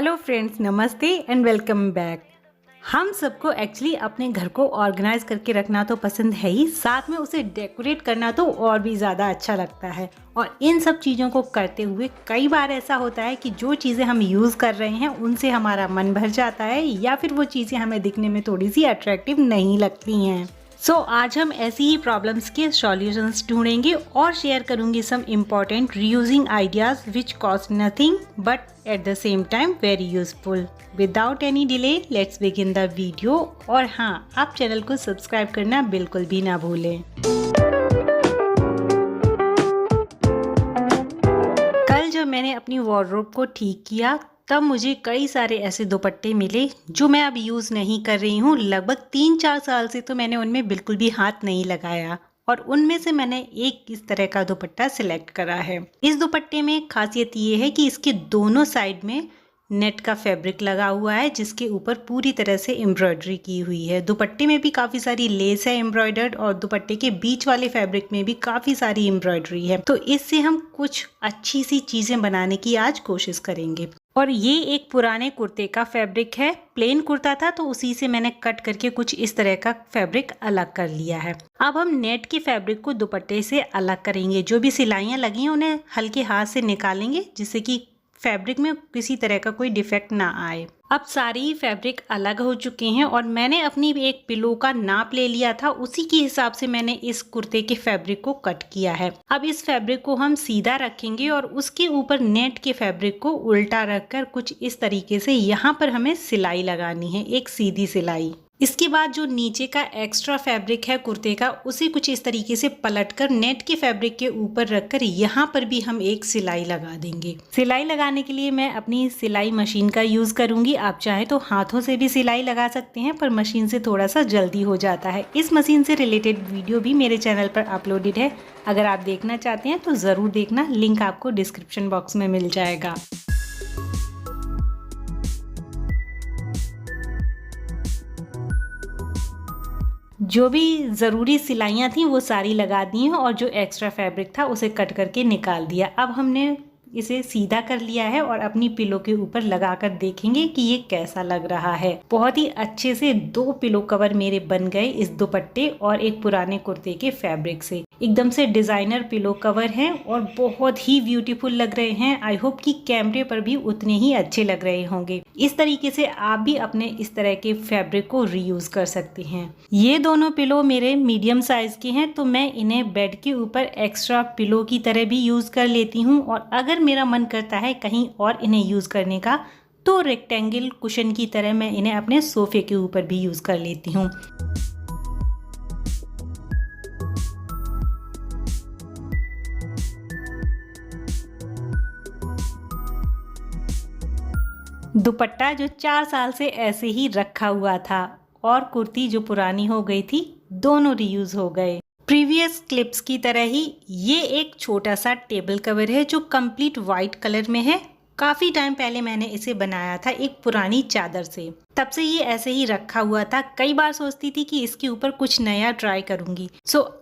Hello friends, नमस्ते and welcome back. हम सबको एक्चुअली अपने घर को ऑर्गेनाइज करके रखना तो पसंद है ही, साथ में उसे डेकोरेट करना तो और भी ज़्यादा अच्छा लगता है। और इन सब चीज़ों को करते हुए कई बार ऐसा होता है कि जो चीज़ें हम यूज़ कर रहे हैं उनसे हमारा मन भर जाता है या फिर वो चीज़ें हमें दिखने में थोड़ी सी अट्रैक्टिव नहीं लगती हैं। आज हम ऐसी ही प्रॉब्लम्स के सॉल्यूशंस ढूंढेंगे और शेयर करूंगी some important reusing ideas which cost nothing but at the same time very useful. Without any delay let's begin the video. और हाँ, आप चैनल को सब्सक्राइब करना बिल्कुल भी ना भूलें। कल जब मैंने अपनी वार्डरोब को ठीक किया तब मुझे कई सारे ऐसे दुपट्टे मिले जो मैं अब यूज़ नहीं कर रही हूँ। लगभग 3-4 साल से तो मैंने उनमें बिल्कुल भी हाथ नहीं लगाया और उनमें से मैंने एक इस तरह का दुपट्टा सिलेक्ट करा है। इस दुपट्टे में खासियत ये है कि इसके दोनों साइड में नेट का फैब्रिक लगा हुआ है जिसके ऊपर पूरी तरह से एम्ब्रॉयडरी की हुई है। दुपट्टे में भी काफ़ी सारी लेस है एम्ब्रॉयडर्ड और दुपट्टे के बीच वाले फैब्रिक में भी काफ़ी सारी एम्ब्रॉयडरी है। तो इससे हम कुछ अच्छी सी चीज़ें बनाने की आज कोशिश करेंगे। और ये एक पुराने कुर्ते का फैब्रिक है, प्लेन कुर्ता था तो उसी से मैंने कट करके कुछ इस तरह का फैब्रिक अलग कर लिया है। अब हम नेट के फैब्रिक को दुपट्टे से अलग करेंगे। जो भी सिलाइयाँ लगी हैं उन्हें हल्के हाथ से निकालेंगे जिससे कि फैब्रिक में किसी तरह का कोई डिफेक्ट ना आए। अब सारी फैब्रिक अलग हो चुके हैं और मैंने अपनी एक पिलो का नाप ले लिया था, उसी के हिसाब से मैंने इस कुर्ते के फैब्रिक को कट किया है। अब इस फैब्रिक को हम सीधा रखेंगे और उसके ऊपर नेट के फैब्रिक को उल्टा रखकर कुछ इस तरीके से यहाँ पर हमें सिलाई लगानी है, एक सीधी सिलाई। इसके बाद जो नीचे का एक्स्ट्रा फैब्रिक है कुर्ते का उसे कुछ इस तरीके से पलटकर नेट के फैब्रिक के ऊपर रखकर यहाँ पर भी हम एक सिलाई लगा देंगे। सिलाई लगाने के लिए मैं अपनी सिलाई मशीन का यूज करूंगी। आप चाहे तो हाथों से भी सिलाई लगा सकते हैं पर मशीन से थोड़ा सा जल्दी हो जाता है। इस मशीन से रिलेटेड वीडियो भी मेरे चैनल पर अपलोडेड है, अगर आप देखना चाहते हैं तो जरूर देखना, लिंक आपको डिस्क्रिप्शन बॉक्स में मिल जाएगा। जो भी ज़रूरी सिलाइयाँ थी वो सारी लगा दी हैं और जो एक्स्ट्रा फैब्रिक था उसे कट करके निकाल दिया। अब हमने इसे सीधा कर लिया है और अपनी पिलो के ऊपर लगाकर देखेंगे कि ये कैसा लग रहा है। बहुत ही अच्छे से 2 पिलो कवर मेरे बन गए इस दुपट्टे और एक पुराने कुर्ते के फैब्रिक से। एकदम से डिजाइनर पिलो कवर हैं और बहुत ही ब्यूटीफुल लग रहे हैं। आई होप कि कैमरे पर भी उतने ही अच्छे लग रहे होंगे। इस तरीके से आप भी अपने इस तरह के फैब्रिक को रीयूज कर सकते हैं। ये दोनों पिलो मेरे मीडियम साइज के हैं तो मैं इन्हें बेड के ऊपर एक्स्ट्रा पिलो की तरह भी यूज कर लेती हूँ और अगर मेरा मन करता है कहीं और इन्हें यूज करने का तो रेक्टेंगल कुशन की तरह मैं इन्हें अपने सोफे के ऊपर भी यूज कर लेती हूँ। दुपट्टा जो 4 साल से ऐसे ही रखा हुआ था और कुर्ती जो पुरानी हो गई थी, दोनों रीयूज हो गए। प्रीवियस क्लिप्स की तरह ही ये एक छोटा सा टेबल कवर है जो कंप्लीट वाइट कलर में है। काफी टाइम पहले मैंने इसे बनाया था एक पुरानी चादर से, तब से ये ऐसे ही रखा हुआ था। कई बार सोचती थी कि इसके ऊपर कुछ नया ट्राई करूंगी।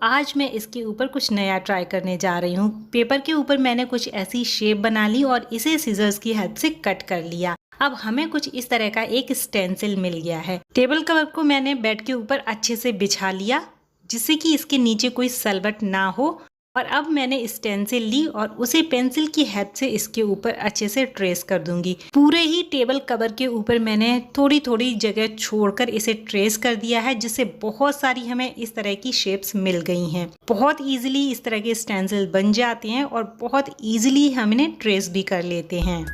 आज मैं इसके ऊपर कुछ नया ट्राई करने जा रही हूँ। पेपर के ऊपर मैंने कुछ ऐसी शेप बना ली और इसे सीजर्स की हेल्प से कट कर लिया। अब हमें कुछ इस तरह का एक स्टेंसिल मिल गया है। टेबल कवर को मैंने बेड के ऊपर अच्छे से बिछा लिया जिससे कि इसके नीचे कोई सलवट ना हो। और अब मैंने स्टेंसिल ली और उसे पेंसिल की हेल्प से इसके ऊपर अच्छे से ट्रेस कर दूंगी। पूरे ही टेबल कवर के ऊपर मैंने थोड़ी थोड़ी जगह छोड़कर इसे ट्रेस कर दिया है जिससे बहुत सारी हमें इस तरह की शेप्स मिल गई हैं। बहुत इजीली इस तरह के स्टेंसिल बन जाते हैं और बहुत इजीली हम इन्हें ट्रेस भी कर लेते हैं।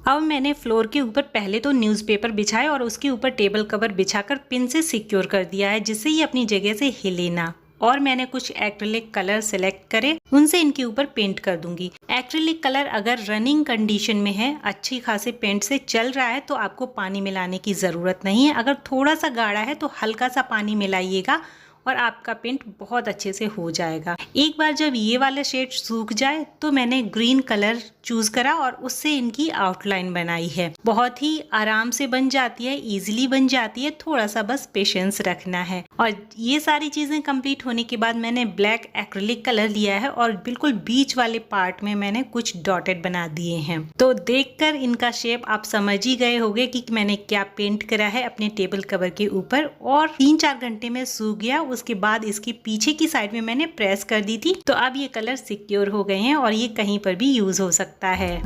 अब मैंने फ्लोर के ऊपर पहले तो न्यूज़पेपर बिछाए और उसके ऊपर टेबल कवर बिछाकर पिन से सिक्योर कर दिया है जिससे ये अपनी जगह से हिले ना। और मैंने कुछ एक्रिलिक कलर सेलेक्ट करे, उनसे इनके ऊपर पेंट कर दूंगी। एक्रिलिक कलर अगर रनिंग कंडीशन में है, अच्छी खासे पेंट से चल रहा है तो आपको पानी मिलाने की ज़रूरत नहीं है। अगर थोड़ा सा गाढ़ा है तो हल्का सा पानी मिलाइएगा और आपका पेंट बहुत अच्छे से हो जाएगा। एक बार जब ये वाला शेड सूख जाए तो मैंने ग्रीन कलर चूज करा और उससे इनकी आउटलाइन बनाई है। बहुत ही आराम से बन जाती है, इजीली बन जाती है, थोड़ा सा बस पेशेंस रखना है। और ये सारी चीजें कंप्लीट होने के बाद मैंने ब्लैक एक्रिलिक कलर लिया है और बिल्कुल बीच वाले पार्ट में मैंने कुछ डॉटेड बना दिए हैं। तो देखकर इनका शेप आप समझ ही गए होंगे कि मैंने क्या पेंट करा है अपने टेबल कवर के ऊपर। और 3-4 घंटे में सूख गया। उसके बाद इसकी पीछे की साइड में मैंने प्रेस कर दी थी, तो अब ये कलर सिक्योर हो गए हैं और ये कहीं पर भी यूज हो सकता है।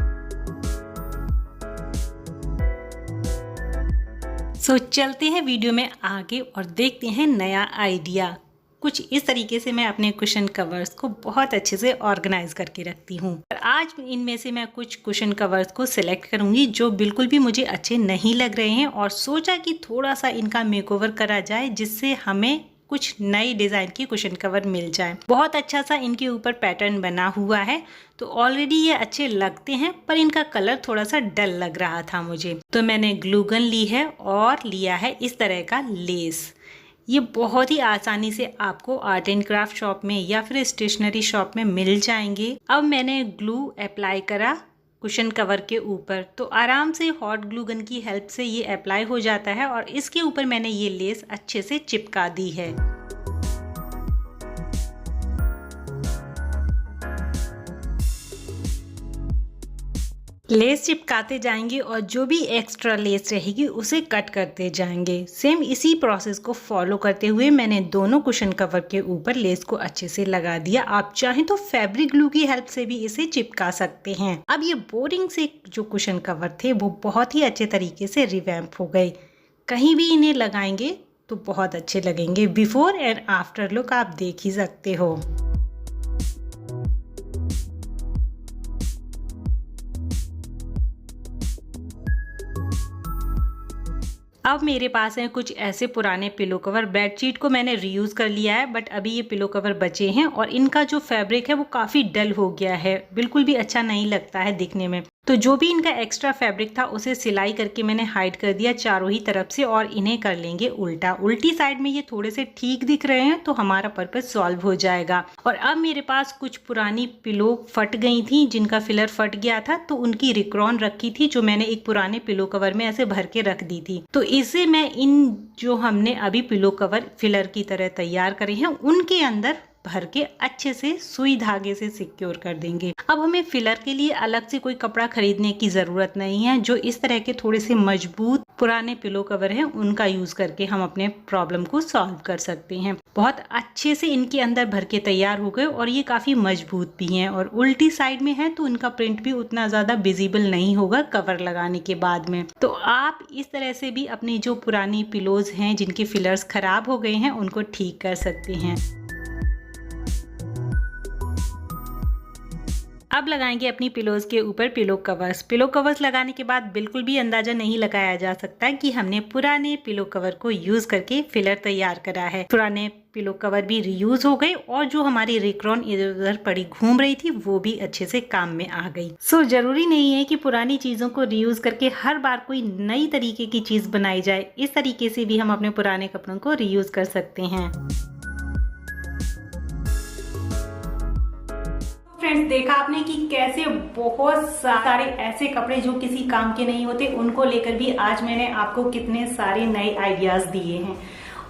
सो चलते हैं वीडियो में आगे और देखते हैं नया आइडिया। कुछ इस तरीके से मैं अपने कुशन कवर्स को बहुत अच्छे से ऑर्गेनाइज करके रखती हूँ। और आज इनमें से मैं कुछ कुशन कवर्स को सिलेक्ट करूंगी जो बिल्कुल भी मुझे अच्छे नहीं लग रहे हैं और सोचा कि थोड़ा सा इनका मेकओवर करा जाए जिससे हमें कुछ नई डिजाइन की कुशन कवर मिल जाए। बहुत अच्छा सा इनके ऊपर पैटर्न बना हुआ है, तो ऑलरेडी ये अच्छे लगते हैं, पर इनका कलर थोड़ा सा डल लग रहा था मुझे। तो मैंने ग्लू गन ली है और लिया है इस तरह का लेस। ये बहुत ही आसानी से आपको आर्ट एंड क्राफ्ट शॉप में या फिर स्टेशनरी शॉप में मिल जाएंगे। अब मैंने ग्लू अप्लाई करा कुशन कवर के ऊपर, तो आराम से हॉट ग्लू गन की हेल्प से ये अप्लाई हो जाता है और इसके ऊपर मैंने ये लेस अच्छे से चिपका दी है। लेस चिपकाते जाएंगे और जो भी एक्स्ट्रा लेस रहेगी उसे कट करते जाएंगे। सेम इसी प्रोसेस को फॉलो करते हुए मैंने दोनों कुशन कवर के ऊपर लेस को अच्छे से लगा दिया। आप चाहें तो फैब्रिक ग्लू की हेल्प से भी इसे चिपका सकते हैं। अब ये बोरिंग से जो कुशन कवर थे वो बहुत ही अच्छे तरीके से रिवैम्प हो गए। कहीं भी इन्हें लगाएंगे तो बहुत अच्छे लगेंगे। बिफोर एंड आफ्टर लुक आप देख ही सकते हो। अब मेरे पास हैं कुछ ऐसे पुराने पिलो कवर। बेडशीट को मैंने रीयूज कर लिया है, बट अभी ये पिलो कवर बचे हैं और इनका जो फैब्रिक है वो काफ़ी डल हो गया है, बिल्कुल भी अच्छा नहीं लगता है दिखने में। तो जो भी इनका एक्स्ट्रा फैब्रिक था उसे सिलाई करके मैंने हाइड कर दिया चारों ही तरफ से और इन्हें कर लेंगे उल्टा। उल्टी साइड में ये थोड़े से ठीक दिख रहे हैं तो हमारा पर्पस सॉल्व हो जाएगा। और अब मेरे पास कुछ पुरानी पिलो फट गई थी जिनका फिलर फट गया था, तो उनकी रिक्रॉन रखी थी जो मैंने एक पुराने पिलो कवर में ऐसे भर के रख दी थी। तो इसे मैं इन जो हमने अभी पिलो कवर फिलर की तरह तैयार करे हैं उनके अंदर भर के अच्छे से सुई धागे से सिक्योर कर देंगे। अब हमें फिलर के लिए अलग से कोई कपड़ा खरीदने की जरूरत नहीं है। जो इस तरह के थोड़े से मजबूत पुराने पिलो कवर हैं उनका यूज करके हम अपने प्रॉब्लम को सॉल्व कर सकते हैं। बहुत अच्छे से इनके अंदर भर के तैयार हो गए और ये काफी मजबूत भी हैं और उल्टी साइड में है तो इनका प्रिंट भी उतना ज्यादा विजिबल नहीं होगा कवर लगाने के बाद में। तो आप इस तरह से भी अपनी जो पुरानी पिलोज हैं जिनके फिलर्स खराब हो गए हैं उनको ठीक कर सकते हैं। अब लगाएंगे अपनी पिलोज के ऊपर पिलो कवर्स। पिलो कवर्स लगाने के बाद बिल्कुल भी अंदाजा नहीं लगाया जा सकता कि हमने पुराने पिलो कवर को यूज करके फिलर तैयार करा है। पुराने पिलो कवर भी रीयूज हो गए और जो हमारी रिक्रॉन इधर उधर पड़ी घूम रही थी वो भी अच्छे से काम में आ गई। सो जरूरी नहीं है कि पुरानी चीजों को रीयूज करके हर बार कोई नई तरीके की चीज बनाई जाए। इस तरीके से भी हम अपने पुराने कपड़ों को रीयूज कर सकते हैं। फ्रेंड्स, देखा आपने कि कैसे बहुत सारे ऐसे कपड़े जो किसी काम के नहीं होते उनको लेकर भी आज मैंने आपको कितने सारे नए आइडियाज दिए हैं।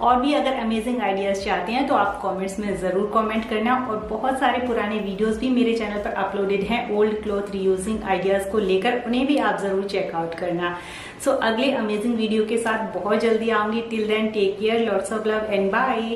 और भी अगर अमेजिंग आइडियाज चाहते हैं तो आप कमेंट्स में जरूर कमेंट करना। और बहुत सारे पुराने वीडियोस भी मेरे चैनल पर अपलोडेड हैं ओल्ड क्लॉथ रीयूजिंग आइडियाज को लेकर, उन्हें भी आप जरूर चेकआउट करना। सो अगले अमेजिंग वीडियो के साथ बहुत जल्दी आऊंगी। Till then take care, lots of love and bye.